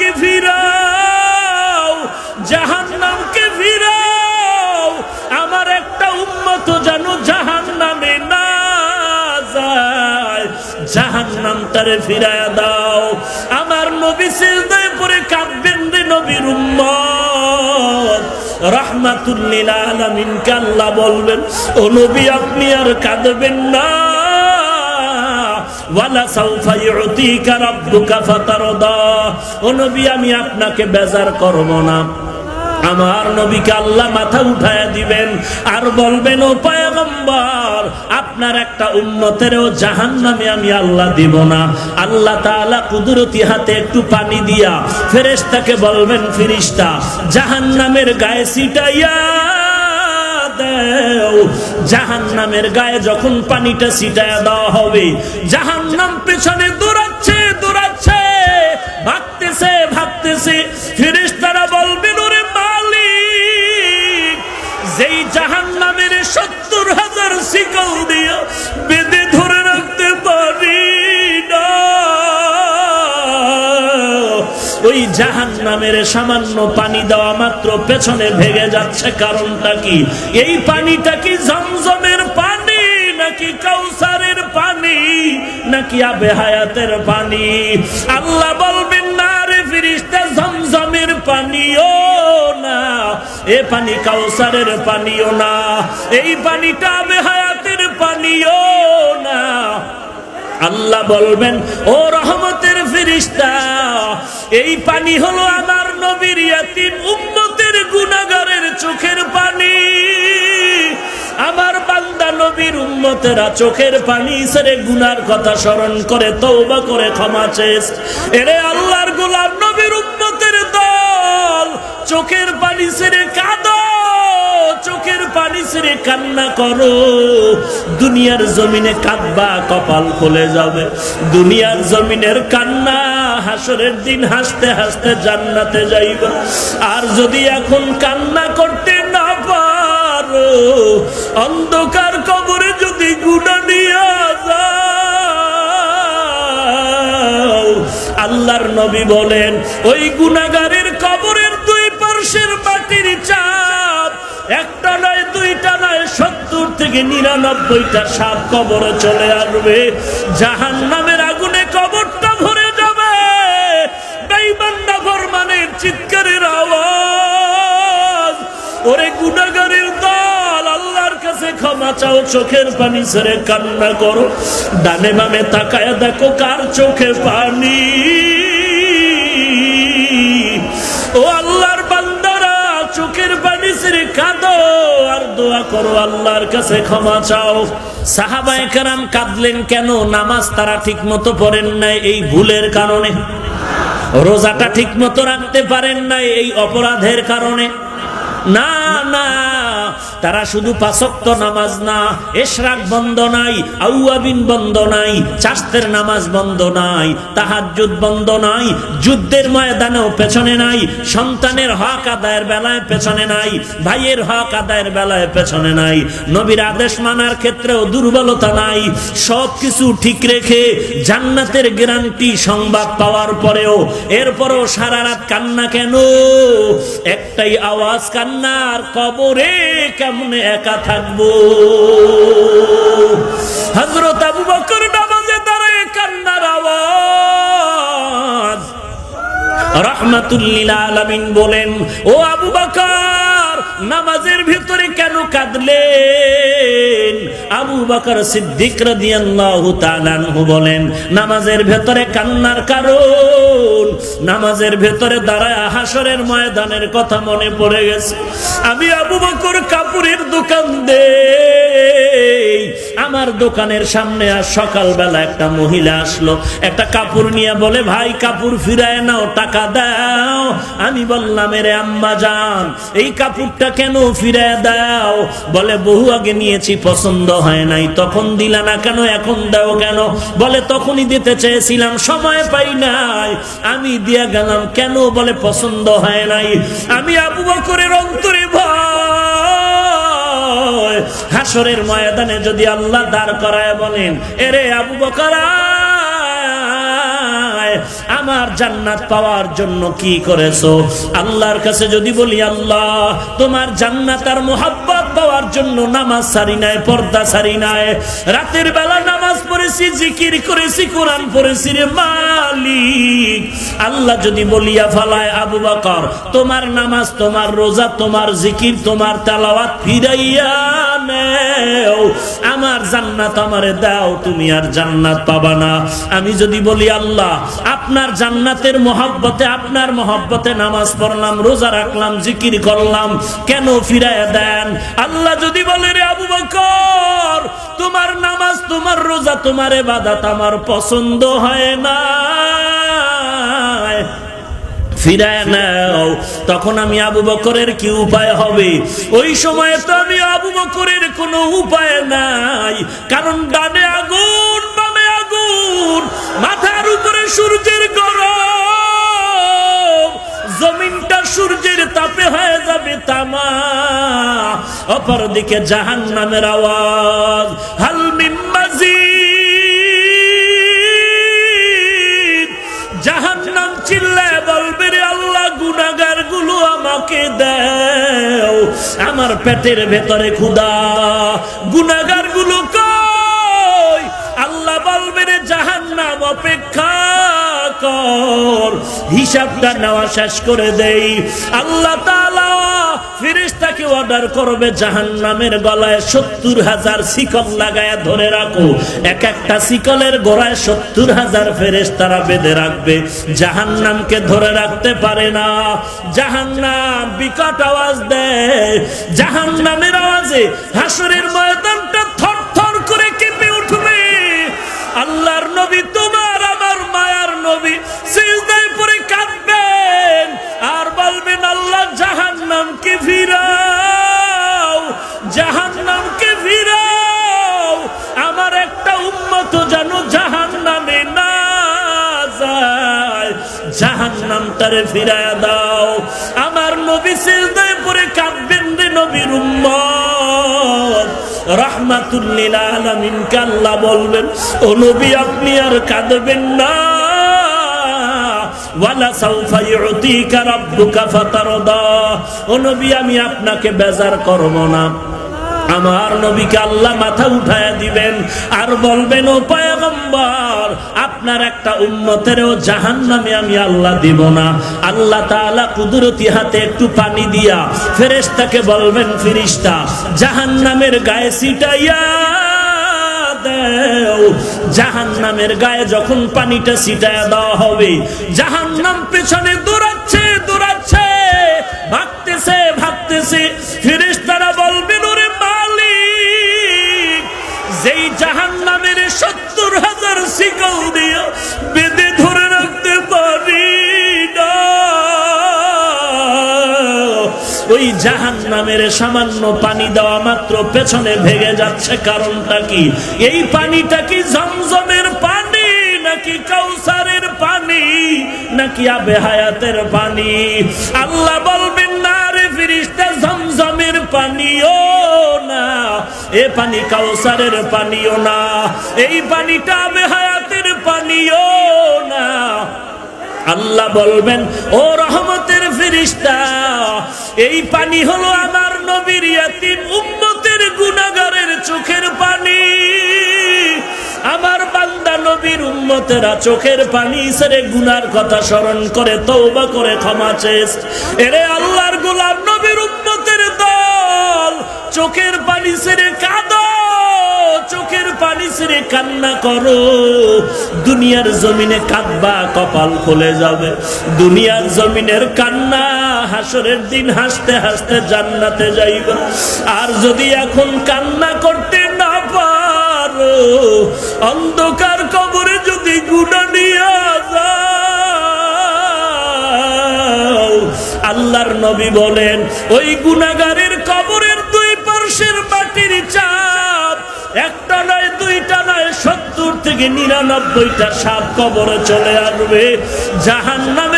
পানি ফিরাও, জাহান্নামকে ফিরাও, আমার একটা উম্মত যেন জাহান্নামে না যায়, জাহান্নামটারে ফিরায়া দাও। আমার নবী সিজদায় পড়ে কাঁদবেন রে নবীর উম্মত। রাহমাতুল লিল আলামিন কে আল্লাহ বলবেন, ও নবী আপনি আর কাঁদবেন না, ওয়ালা সাউফা ইউতিকা রাব্বুকা ফাতারদা, ও নবী আমি আপনাকে বেজার করব না। আমার নবীকে আল্লাহ মাথা উঠায়া দিবেন আর বলবেন, ও পয়গম্বর আপনার একটা উম্মতেরও জাহান্নামে আমি আল্লাহ দিব না। আল্লাহ তাআলা কুদরতি হাতে একটু পানি দিয়া ফেরেশতাকে বলবেন, ফেরেশতা জাহান্নামের গায়ে ছিটাইয়া দাও। জাহান্নামের গায়ে যখন পানিটা ছিটায়া দেওয়া হবে, জাহান্নাম পেছনে দৌড়াচ্ছে দৌড়াচ্ছে, ভাগতেছে ভাগতেছে। ফেরেশতারা বলবেন, ওরে মালিক, যেই জাহান্নামের ৭০,০০০ শিকল দিয়ে বেঁধে ধরে রাখতে পারি না, ওই জাহান্নামের সামান্য পানি দেওয়া মাত্র পেছনে ভেঙে যাচ্ছে। কারণটা কি? এই পানিটা কি জমজমের পানি নাকি কাউসারের পানি নাকি আবে হায়াতের পানি? আল্লাহ বলবেন, না রে ফেরেশতা, জমজমের পানিও না, এ পানি কাউসারের পানিও না, এই পানিটা আবে হায়াতের পানিও না। আল্লাহ বলবেন, ও রহমতের ফেরেশতা, এই পানি হলো আমার নবীর ইয়াতীম উম্মতের গুনাহগারের চোখের পানি। আমার বান্দা নবীর উম্মতেরা চোখের পানি ছেড়ে গুনার কথা স্মরণ করে তওবা করে ক্ষমা চেয়ে, এরে আল্লাহর গোলাম নবীর উম্মতের দল, চোখের পানি ছেড়ে কাঁদো, চোখের পানি ছেড়ে কান্না করো। দুনিয়ার জমিনে কাঁদবা, কপাল খুলে যাবে। দুনিয়ার জমিনের কান্না, হাসরের দিন হাসতে হাসতে জান্নাতে যাইবা। আর যদি এখন কান্না করতে না পারো, অন্ধকার কবরে যদি গুনাহ নিয়ে যাও, আল্লাহর নবী বলেন, ওই গুনাহগারের কবরের দুই পার্শ্বের মাটির চাপ একটা নয়, দুইটা নয়, ৭০ থেকে ৯৯টা সাপ কবরে চলে আসবে। জাহান্নামের আগুনে কবরটা ভরে যাবে। বেঈমান নাফরমানের চিৎকারের আওয়াজ। ওরে গুনাহগারের দল, আল্লাহর কাছে ক্ষমা চাও, চোখের পানি ছেড়ে কান্না করো। ডানে বামে তাকায়া দেখো কার চোখে পানি। ও আল্লাহর বান্দারা, চোখের পানি ছেড়ে কাঁদো আর দোয়া করো, আল্লাহর কাছে ক্ষমা চাও। সাহাবায়ে কেরাম কাঁদলেন কেন? নামাজ তারা ঠিক মতো পড়েন নাই এই ভুলের কারণে, রোজাটা ঠিক মতো রাখতে পারেন নাই এই অপরাধের কারণে না, না, তারা শুধু ৫ ওয়াক্ত নামাজ না, ইশরাক বন্ধ নাই, আউয়াবিন বন্ধ নাই, চাষতের নামাজ বন্ধ নাই, তাহাজ্জুদ বন্ধ নাই, যুদ্ধের ময়দানেও পেছনে নাই, সন্তানের হক আদায়ের বেলায় পেছনে নাই, ভাইয়ের হক আদায়ের বেলায় পেছনে নাই, নবীর আদেশ মানার ক্ষেত্রেও দুর্বলতা নাই। সব কিছু ঠিক রেখে জান্নাতের গ্যারান্টি সংবাদ পাওয়ার পরেও এরপরও সারা রাত কান্না কেন? একটাই আওয়াজ, কান্নার কবরে কেমনে একা থাকবো? হযরত আবু বকর নামাজে দাঁড়ায় কান্নার আওয়াজ। রাহমাতুল লিল আলামিন বলেন, ও আবু বকর নামাজের ভিতরে কেন কাঁদলেন? আবু বকর সিদ্দিক রাদিয়াল্লাহু তাআলা আনহু বলেন, নামাজের ভিতরে কান্নার কারণ, নামাজের ভিতরে দাঁড়ায় হাসরের ময়দানের কথা মনে পড়ে গেছে। আমি আবু বকর কাপড়ের দোকান দেই, আমার দোকানের সামনে আর সকালবেলা একটা মহিলা আসলো, একটা কাপড় নিয়ে বলে, ভাই কাপড় ফিরায় নাও, টাকা দাও। আমি বললাম, এরে আম্মা জান, এই কাপড়টা কেন ফিরায় দাও? বলে, বহু আগে নিয়েছি, পছন্দ হয় নাই, তখন দিলা না কেন, এখন দাও কেন? বলে, তখনই দিতে চেয়েছিলাম, সময় পাই নাই, আমি দিয়া গেলাম। কেন? বলে, পছন্দ হয় নাই। আমি আবু বকরের অন্তরে ভয়, হাসরের ময়দানে যদি আল্লাহ দাঁড় করায় বলেন, এরে আবু বকর আমার জান্নাত পাওয়ার জন্য কি করেছো? আল্লাহর কাছে যদি বলি আল্লাহ তোমার জান্নাত আর মুহাব্বত পাওয়ার জন্য নামাজ ছাড়ি নাই, পর্দা ছাড়ি নাই, রাতের বেলা নামাজ পড়েছি, জিকির করেছি, কোরআন পড়েছি রে মালিক। আল্লাহ যদি বলিয়া ফালায় আবু বকর তোমার নামাজ, তোমার রোজা, তোমার জিকির, তোমার তেলাওয়াত ফিরাইয়া নেও, আমার জান্নাত আমারে দাও, তুমি আর জান্নাত পাবা না। আমি যদি বলি আল্লাহ আপনার জান্নাতের মহব্বতে, আপনার মহব্বতে নামাজ পড়লাম, রোজা রাখলাম, জিকির করলাম, কেন ফিরাইয়া দেন? আল্লাহ যদি বলে রে আবু বকর তোমার নামাজ, তোমার রোজা, তোমার ইবাদত আমার পছন্দ হয় না, ফিরায় নাও, তখন আমি আবু বকরের কি উপায় হবে? ওই সময় তো আমি আবু বকরের কোনো উপায় নাই, কারণ ডানে আগুন, বামে আগুন, মাথার উপরে সূর্যের গরম, জমিনটা সূর্যের তাপে হয়ে যাবে তামা, অপরদিকে জাহান্নামের আওয়াজ, হাল মিন মাজিদ, জাহান্নাম চিল্লায় বলবে রে আল্লাহ গুনাহগার গুলো আমাকে দাও, আমার পেটের ভেতরে ক্ষুধা, গুনাহগার গুলো কই? আল্লাহ বলবে রে জাহান্নাম অপেক্ষা কর, হিসাবটা নেওয়া শেষ করে দেই। আল্লাহ তাআলা ফেরেশতাকে অর্ডার করবে জাহান্নামের গলায় ৭০,০০০ শিকল লাগায়া ধরে রাখো, এক একটা শিকলের গোড়ায় ৭০,০০০ ফেরেশতারা বেঁধে রাখবে, জাহান্নামকে ধরে রাখতে পারে না। জাহান্নাম বিকট আওয়াজ দেয়, জাহান্নামের আওয়াজে হাসরের ময়দানটা থরথর করে কেঁপে উঠবে। আল্লাহর নবী, তোমার আমার মায়ার নবী সিজদায় পড়ে কাঁদবেন আর বলবেন আল্লাহ জাহান্নামকে ফিরাও, জাহান্নামকে ফিরাও, আমার একটা উম্মত যেন জাহান্নামে না যায়, জাহান্নামটারে ফিরায়া দাও। আমার নবী সিজদায় পড়ে কাঁদবেন রে নবীর উম্মত, রাহমাতুল লিল আলামিন কে আল্লাহ বলবেন ও নবী আপনি আর কাঁদবেন না, ওয়ালা সাউফা ইউতিকা রাব্বুকা ফাতারদা, ও নবী আমি আপনাকে বেজার করব না। আমার নবীকে আল্লাহ মাথা উঠায়া দিবেন আর বলবেন ও পয়গম্বর আপনার একটা উম্মতেরও জাহান্নামে আমি আল্লাহ দিব না। আল্লাহ তাআলা কুদরতি হাতে একটু পানি দিয়া ফেরেশতাকে বলবেন ফেরেশতা জাহান্নামের গায়ে ছিটাইয়া দাও। জাহান্নামের গায়ে যখন পানিটা ছিটায়া দেওয়া হবে, জাহান্নাম পেছনে দৌড়াচ্ছে দৌড়াচ্ছে, ভাগতেছে ভাগতেছে, ফেরেশতারা বলবেন ওরে মালিক যেই জাহান্নামের ৭০,০০০ শিকল দিয়ে বেঁধে ধরে রাখতে পারি না, ওই জাহান্নামের সামান্য পানি দেওয়া মাত্র পেছনে ভেঙে যাচ্ছে, কারণটা কি? এই পানিটা কি জমজমের পানি নাকি কাউসারের পানি নাকি আবে হায়াতের পানি? আল্লাহ বলবেন না রে ফেরেশতা জমজমের পানিও না, এ পানি কাউসারের পানিও না, এই পানিটা আবে হায়াতের পানিও না। আল্লাহ বলবেন ও রহমতের ফেরেশতা এই পানি হলো আমার নবীর ইয়াতীম উম্মতের গুনাহগারের চোখের পানি। আমার বান্দা নবীর উম্মতেরা চোখের পানি ছেড়ে গুনার কথা স্মরণ করে তওবা করে ক্ষমা চেয়েছে। এরে আল্লাহর গোলাম নবীর উম্মতের দল, চোখের পানি ছেড়ে কাঁদো, চোখের পানি ছেড়ে কান্না করো। দুনিয়ার জমিনে কাঁদবা কপাল খুলে যাবে, দুনিয়ার জমিনের কান্না হাসরের দিন হাসতে হাসতে জান্নাতে যাইবা। আর যদি এখন কান্না করতে না পারো, অন্ধকার কবরে যদি গুনাহ নিয়ে যাও, আল্লাহর নবী বলেন ওই গুনাহগারের কবরের দুই পার্শ্বের মাটির চাপ একটা নয় দুইটা নয় ৭০ থেকে ৯৯টা সাপ কবরে চলে আসবে। জাহান্নামে